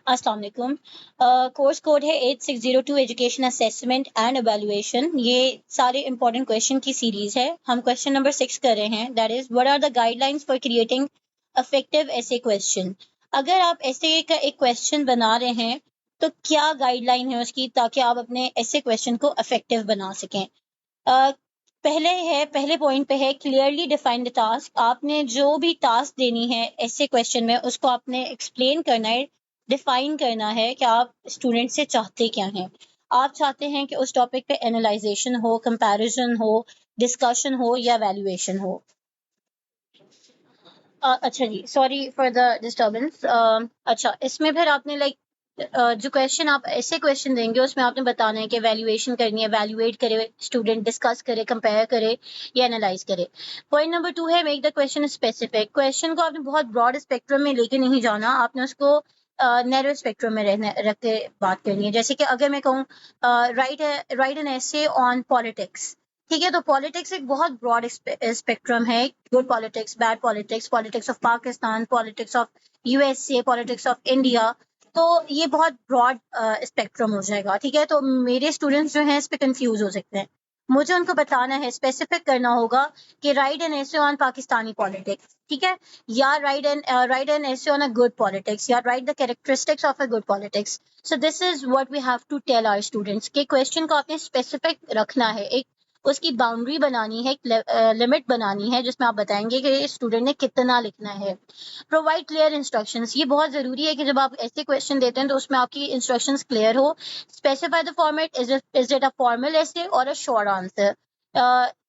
السلام علیکم. Course code ہے 8602 ایجوکیشن اسیسمنٹ اینڈ ایویلویشن. یہ سارے امپورٹنٹ کویشچن کی سیریز ہے. ہم کویشچن نمبر 6 کر رہے ہیں. That is what are the guidelines for creating effective essay question. اگر آپ ایسے کا ایک کویشچن بنا رہے ہیں تو کیا گائیڈ لائن ہے اس کی تاکہ آپ اپنے ایسے کویشچن کو افیکٹو بنا سکیں. پہلے پوائنٹ پہ ہے کلیئرلی ڈیفائن دا ٹاسک. آپ نے جو بھی ٹاسک دینی ہے ایسے کویشچن میں اس کو آپ نے ایکسپلین کرنا ہے, ڈیفائن کرنا ہے کہ آپ اسٹوڈنٹ سے چاہتے کیا ہیں. آپ چاہتے ہیں کہ اس ٹاپک پہ اینالائزیشن ہو, کمپیریزن ہو, ڈسکشن ہو یا ویلیویشن ہو. اچھا جی, سوری فار دا ڈسٹربنس. اچھا, اس میں پھر آپ نے جو کویشچن آپ ایسے کویشچن دیں گے اس میں آپ نے بتانا ہے کہ ویلیویشن کرنی ہے, ویلیویٹ کرے اسٹوڈنٹ, ڈسکس کرے, کمپیئر کرے یا اینالائز کرے. پوائنٹ نمبر 2 ہے make the question specific. Question کو آپ نے بہت براڈ اسپیکٹرم میں لے کے نہیں جانا, آپ نے اس کو نیرو اسپیکٹرم میں رکھ کے بات کرنی ہے. جیسے کہ اگر میں کہوں right an essay on politics, ٹھیک ہے, تو پالیٹکس ایک بہت براڈ اسپیکٹرم ہے. Good politics, bad politics, politics of Pakistan, politics of USA, politics of India. تو یہ بہت براڈ اسپیکٹرم ہو جائے گا, ٹھیک ہے. تو میرے اسٹوڈنٹس جو ہیں اس پہ کنفیوز ہو سکتے ہیں. مجھے ان کو بتانا ہے, اسپیسیفک کرنا ہوگا کہ right an essay on Pakistani politics, ٹھیک ہے, یا write an essay on a good politics, یا write the characteristics of a good politics. So this is what we have to tell our students کہ کویشچن کو آپ نے اسپیسیفک رکھنا ہے, ایک اس کی باؤنڈری بنانی ہے, ایک لمٹ بنانی ہے جس میں آپ بتائیں گے کہ اسٹوڈنٹ نے کتنا لکھنا ہے. Provide clear instructions. یہ بہت ضروری ہے کہ جب آپ ایسے کویشچن دیتے ہیں تو اس میں آپ کی instructions clear who. Specify the format, is it a formal ایسے اور اے شارٹ آنسر.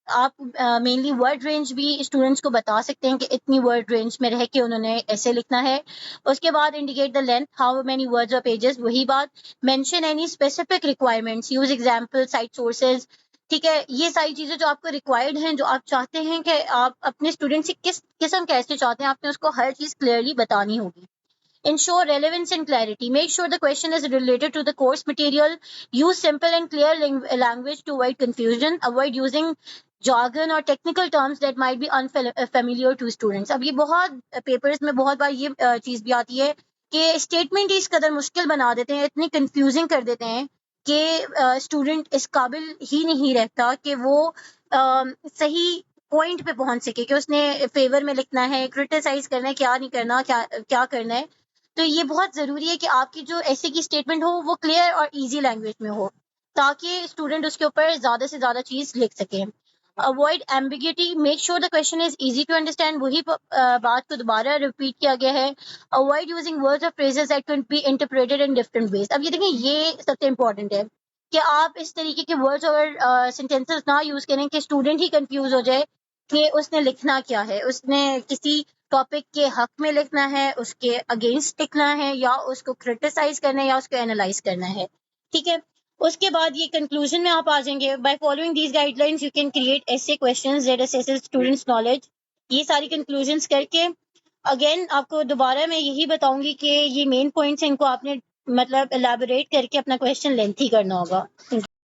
آپ مینلی ورڈ رینج بھی اسٹوڈنٹس کو بتا سکتے ہیں کہ اتنی ورڈ رینج میں رہ کے انہوں نے ایسے لکھنا ہے. اس کے بعد indicate the length, how many words اور پیجز. وہی بات, mention any specific requirements, use example, cite sources, ٹھیک ہے. یہ ساری چیزیں جو آپ کو ریکوائرڈ ہیں, جو آپ چاہتے ہیں کہ آپ اپنے اسٹوڈنٹ سے کس قسم کا ایسے چاہتے ہیں, آپ نے اس کو ہر چیز کلیئرلی بتانی ہوگی. Ensure relevance and clarity. Make sure the question is related to the course material. Use simple and clear language to avoid confusion. Avoid using jargon or technical terms that might be unfamiliar to students. اب یہ بہت papers میں بہت بار یہ چیز بھی آتی ہے کہ اسٹیٹمنٹ ہی اس قدر مشکل بنا دیتے ہیں, اتنی کنفیوزنگ کر دیتے ہیں کہ اسٹوڈنٹ اس قابل ہی نہیں رہتا کہ وہ صحیح پوائنٹ پہ پہنچ سکے کہ اس نے فیور میں لکھنا ہے, کرٹیسائز کرنا ہے, کیا نہیں کرنا, کیا کرنا ہے. تو یہ بہت ضروری ہے کہ آپ کی جو ایسے کی اسٹیٹمنٹ ہو وہ کلیئر اور ایزی لینگویج میں ہو تاکہ اسٹوڈنٹ اس کے اوپر زیادہ سے زیادہ چیز لکھ سکے. Avoid ambiguity. Make sure the question is easy to understand. وہی بات کو دوبارہ ریپیٹ کیا گیا ہے. اوائڈ یوزنگ ورڈز اور phrases that can be interpreted in different ways. اب یہ دیکھیں, یہ سب سے امپورٹنٹ ہے کہ آپ اس طریقے کے ورڈز اور سینٹینسز نہ یوز کریں کہ اسٹوڈنٹ ہی کنفیوز ہو جائے کہ اس نے لکھنا کیا ہے. اس نے کسی ٹاپک کے حق میں لکھنا ہے, اس کے اگینسٹ لکھنا ہے, یا اس کو کرٹیسائز کرنا ہے, یا اس کو اینالائز کرنا ہے, ٹھیک ہے. اس کے بعد یہ کنکلوژن میں آپ آ جائیں گے. By following these guide lines you can create ایسے questions that assesses students knowledge. یہ ساری کنکلوژنس کر کے اگین آپ کو دوبارہ میں یہی بتاؤں گی کہ یہ مین پوائنٹس ہیں, ان کو آپ نے مطلب الیبوریٹ کر کے اپنا کویشچن لینتھی کرنا ہوگا.